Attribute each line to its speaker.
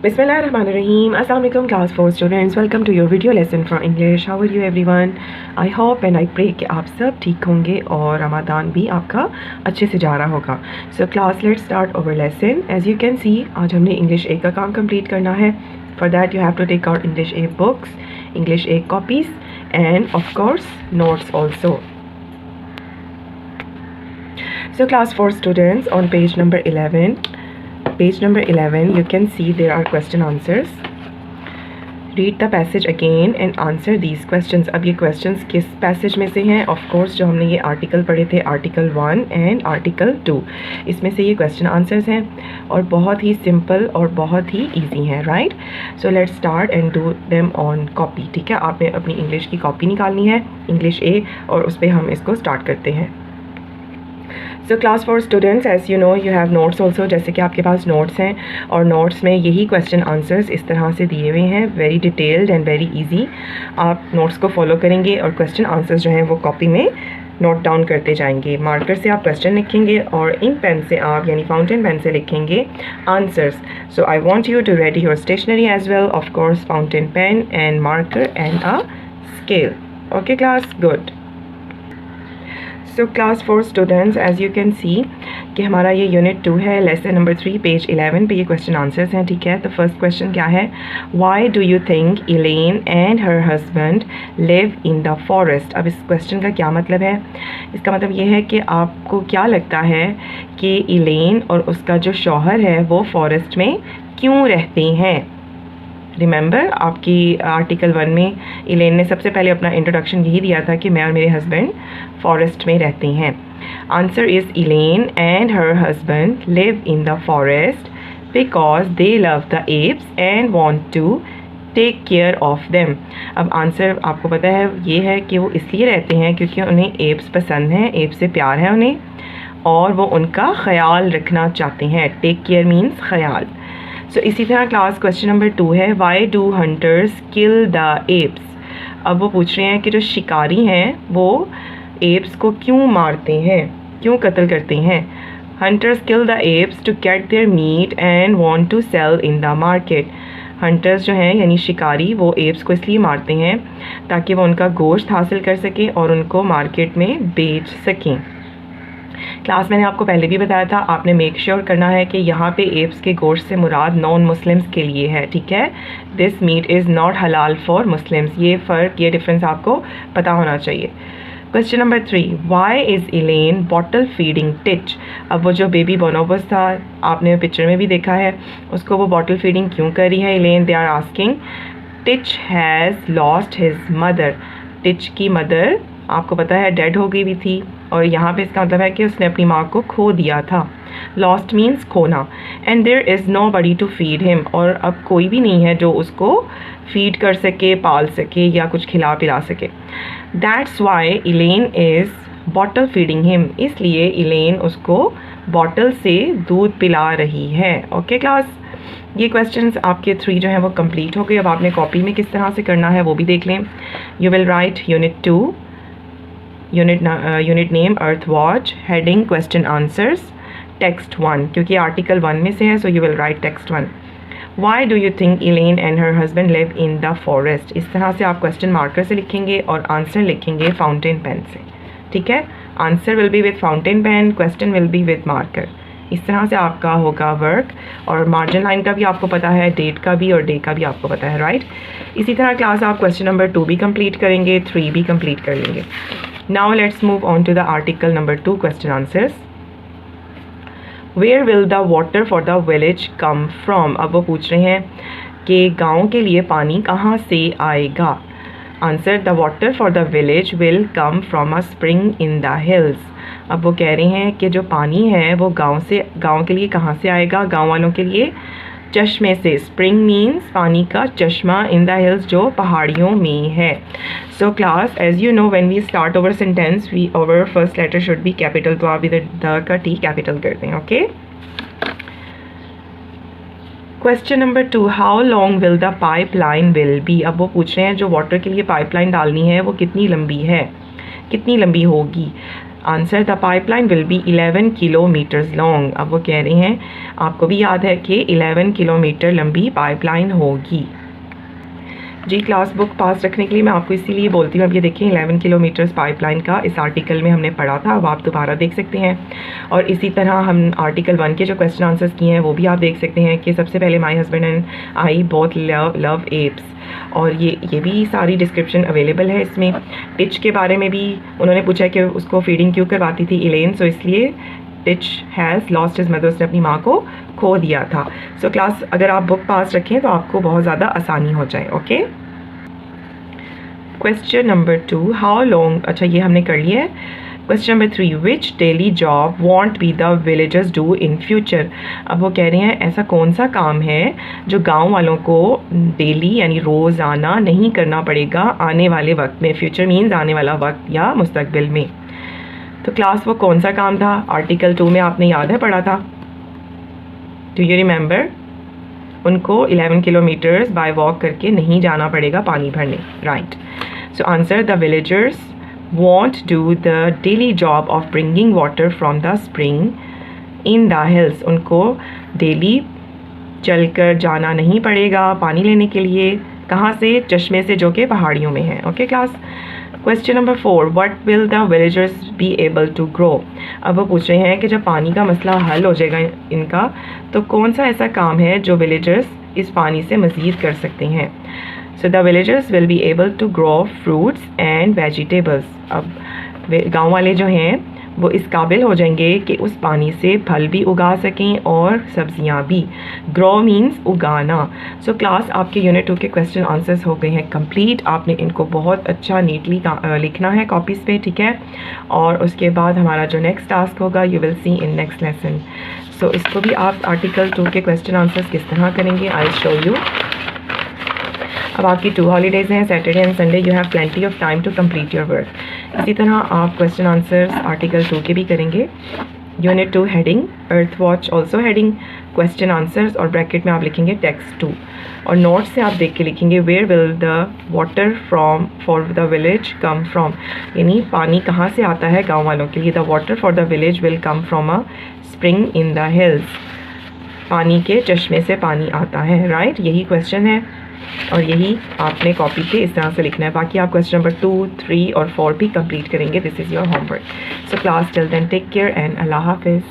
Speaker 1: Bismillahirrahmanirrahim. Assalamu alaikum class 4 students. Welcome to your video lesson for English. How are you everyone? I hope and I pray कि आप सब ठीक होंगे और रमज़ान भी आपका अच्छे से जा रहा होगा. So class, let's start our lesson. As you can see, आज हमने English A का काम complete करना है. For that you have to take out English A books, English A copies and of course notes also. So class 4 students, on page number 11 you can see there are question answers. Read the passage again and answer these questions. अब ये questions किस passage में से हैं? Of course जो हमने ये article पढ़े थे, article 1 and article 2, इसमें से ये question answers हैं और बहुत ही simple और बहुत ही easy हैं, right? So let's start and do them on copy. ठीक है, आपने अपनी English की copy निकालनी है, English A, और उस पर हम इसको start करते हैं. So class 4 students, as you know you have notes also. जैसे कि आपके पास notes हैं और notes में यही question answers इस तरह से दिए हुए हैं, very detailed and very easy. आप notes को follow करेंगे और question answers जो हैं वो copy में note down करते जाएंगे. Marker से आप question लिखेंगे और ink pen से आप यानी fountain pen से लिखेंगे answers. So I want you to ready your stationery as well, of course fountain pen and marker and a scale. Okay class, good. So class 4 students, as you can see कि हमारा ये unit 2 है, lesson number 3, page 11 पे ये question answers हैं. ठीक है, तो फर्स्ट क्वेश्चन क्या है? Why do you think इलेन and her husband live in the forest. अब इस क्वेश्चन का क्या मतलब है? इसका मतलब ये है कि आपको क्या लगता है कि इलेन और उसका जो शौहर है वो फॉरेस्ट में क्यों रहते हैं. रिमेंबर आपकी आर्टिकल 1 में इलेन ने सबसे पहले अपना इंट्रोडक्शन यही दिया था कि मैं और मेरे हस्बैंड फॉरेस्ट में रहते हैं. Answer is Elaine and her husband live in the forest because they love the apes and want to take care of them. अब आंसर आपको पता है ये है कि वो इसलिए रहते हैं क्योंकि उन्हें एप्स पसंद हैं, एप्स से प्यार है उन्हें और वो उनका ख्याल रखना चाहते हैं. टेक केयर मीन्स ख्याल. सो इसी तरह क्लास क्वेश्चन नंबर 2 है, why do hunters kill the apps. अब वो पूछ रहे हैं कि जो शिकारी हैं वो एप्स को क्यों मारते हैं, क्यों कत्ल करते हैं. Hunters kill the apes to get their meat and want to sell in the market. Hunters जो हैं यानी शिकारी वो एप्स को इसलिए मारते हैं ताकि वो उनका गोश्त हासिल कर सकें और उनको मार्केट में बेच सकें. क्लास मैंने आपको पहले भी बताया था, आपने मेक श्योर करना है कि यहाँ पे एप्स के गोश्त से मुराद नॉन मुस्लिम्स के लिए है. ठीक है, this meat is not halal for Muslims. ये फ़र्क, ये डिफरेंस आपको पता होना चाहिए. Question number 3, why is Elaine bottle feeding Titch. अब वो जो बेबी बोनोबस था आपने पिक्चर में भी देखा है, उसको वो बॉटल फीडिंग क्यों कर रही है Elaine. They are asking Tich has lost his mother. Tich की मदर आपको पता है डेड हो गई भी थी और यहाँ पे इसका मतलब है कि उसने अपनी माँ को खो दिया था. लॉस्ट मीन्स खोना. And there is no body to feed him. और अब कोई भी नहीं है जो उसको फीड कर सके, पाल सके या कुछ खिला पिला सके. That's why इलेन is bottle feeding him. इसलिए इलेन उसको बॉटल से दूध पिला रही है. ओके क्लास, ये क्वेश्चंस आपके 3 जो हैं वो कंप्लीट हो गए. अब आपने कॉपी में किस तरह से करना है वो भी देख लें. You will write unit 2, unit name earth watch, heading question answers, text 1 क्योंकि आर्टिकल 1 में से है. So you will write text 1. Why do you think इलेन and her husband live in the forest. इस तरह से आप क्वेश्चन मार्कर से लिखेंगे और आंसर लिखेंगे फाउंटेन पेन से. ठीक है, answer will be with fountain pen, question will be with marker. इस तरह से आपका होगा वर्क. और मार्जिन लाइन का भी आपको पता है, डेट का भी और डे का भी आपको पता है, राइट. इसी तरह क्लास आप क्वेश्चन नंबर 2 भी कंप्लीट करेंगे, 3 भी कंप्लीट कर लेंगे. Now let's move on to the article number 2 question answers. Where will the water for the village come from? अब वो पूछ रहे हैं कि गांव के लिए पानी कहाँ से आएगा. Answer, the water for the village will come from a spring in the hills. अब वो कह रहे हैं कि जो पानी है वो गांव के लिए कहाँ से आएगा, गांव वालों के लिए चश्मे से. स्प्रिंग मीन्स पानी का चश्मा, इन द हिल्स जो पहाड़ियों में है. So class, as you know when we start over sentence we over first letter should be capital. तो आप इधर द का टी कैपिटल करते हैं. Okay, question number 2, how long will the pipeline will be. अब वो पूछ रहे हैं जो वाटर के लिए पाइपलाइन डालनी है वो कितनी लंबी है, कितनी लंबी होगी. Answer the pipeline will B 11 kilometres long. अब वो कह रहे हैं आपको भी याद है कि 11 किलोमीटर लंबी पाइपलाइन होगी। जी क्लास बुक पास रखने के लिए मैं आपको इसीलिए बोलती हूँ। अब ये देखें 11 किलोमीटर्स पाइपलाइन का इस आर्टिकल में हमने पढ़ा था, अब आप दोबारा देख सकते हैं। और इसी तरह हम आर्टिकल 1 के जो क्वेश्चन आंसर्स किए हैं वो भी आप देख सकते हैं कि सबसे पहले my husband and I both love apps, और ये भी सारी डिस्क्रिप्शन अवेलेबल है इसमें। टिच के बारे में भी उन्होंने पूछा कि उसको फीडिंग क्यों करवाती थी इलेन, सो इसलिए teach has lost his mother, उसने अपनी माँ को खो दिया था। सो क्लास अगर आप बुक पास रखें तो आपको बहुत ज़्यादा आसानी हो जाए। Okay, question number 2 how long, अच्छा ये हमने कर लिया है। Question number 3 which daily job want be the villagers do in future. अब वो कह रहे हैं ऐसा कौन सा काम है जो गांव वालों को डेली यानी रोज़ाना नहीं करना पड़ेगा आने वाले वक्त में। फ्यूचर मीन्स आने वाला वक्त या मुस्तकबिल में। तो क्लास वो कौन सा काम था? आर्टिकल 2 में आपने याद है पढ़ा था, डू यू रिमेंबर? उनको 11 किलोमीटर्स बाय वॉक करके नहीं जाना पड़ेगा पानी भरने, right. So answer the villagers won't do the daily job of bringing water from the spring in the hills। उनको डेली चलकर जाना नहीं पड़ेगा पानी लेने के लिए। कहाँ से? चश्मे से जो कि पहाड़ियों में है। Okay class, question number 4 what will the villagers be able to grow. अब वो पूछ रहे हैं कि जब पानी का मसला हल हो जाएगा इनका तो कौन सा ऐसा काम है जो विलेजर्स इस पानी से मज़ीद कर सकते हैं। So the villagers will be able to grow fruits and vegetables. अब गांव वाले जो हैं वो इस काबिल हो जाएंगे कि उस पानी से फल भी उगा सकें और सब्जियां भी। ग्रो मीन्स उगाना। सो क्लास आपके यूनिट 2 के क्वेश्चन आंसर्स हो गए हैं कंप्लीट। आपने इनको बहुत अच्छा नीटली लिखना है कॉपीज़ पे, ठीक है। और उसके बाद हमारा जो नेक्स्ट टास्क होगा you will see in next lesson. So इसको भी आप आर्टिकल 2 के क्वेश्चन आंसर्स किस तरह करेंगे आई शो यू। अब आपकी 2 हॉलीडेज़ हैं, Saturday and Sunday, you have plenty of time to complete your work. इसी तरह आप क्वेश्चन आंसर्स आर्टिकल 2 के भी करेंगे। Unit 2 heading earth watch, also heading question answers, और ब्रैकेट में आप लिखेंगे टेक्स्ट 2। और नोट्स से आप देख के लिखेंगे where will the water from for the village come from, यानी पानी कहाँ से आता है गाँव वालों के लिए। The water for the village will come from a spring in the hills. पानी के चश्मे से पानी आता है, राइट। यही क्वेश्चन है और यही आपने कॉपी पे इस तरह से लिखना है। बाकी आप क्वेश्चन नंबर 2, 3 और 4 भी कंप्लीट करेंगे। This is your homework. So class till then take care and अल्लाह हाफिज़।